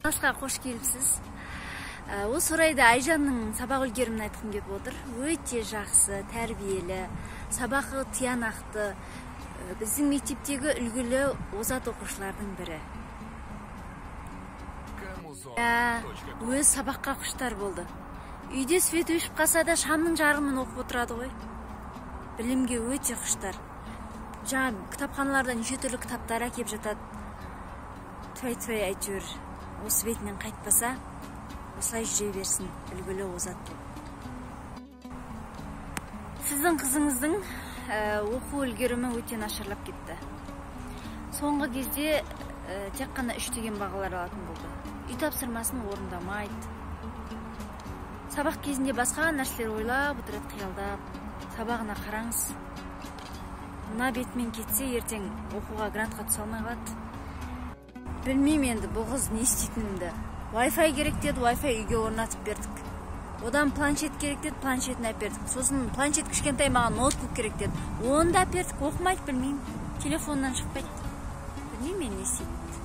Класска кош келипсиз. Осы орайда Айжанның сабак үлгерімін айтқым келип отыр. Өте жақсы, тәрбиелі, сабағы тиянақты, біздің мектептегі үлгілі озат оқушылардың бірі. Өз сабаққа құштар болды. Үйде свет өшіп қалса да шамның жарығымен оқып отырады ғой. Білімге өте құштар. Жаңа кітапханалардан неше түрлі кітаптар әкеп жатады. Тфай әйтеуір осы бетінен қайтпаса, осылай жүре берсін, үлгілі озат болып. Сіздің қызыңыздың оқу үлгерімі өте нашарлап кетті. Соңғы кезде тек қана 3 деген бағалар алатын болды. Үй тапсырмасын орындамайды. Сабақ кезінде басқа нәрселер ойлап отырады, қиялдап. Сабағына қараңыз. Мына бетімен кетсе, ертең оқуға грантқа түсе алмай қалады. Білмеймін енді бұл қыз не істейтінімді. Wi-Fi керек деді, Wi-Fi үйге орнатып бердік. Одан планшет керек деді, планшетін әпердік. Сосын планшет кішкентай, маған ноутбук керек деді. Оны да әпердік, оқымайды, білмеймін. Телефоннан шықпайды. Білмеймін, не істейтінімді.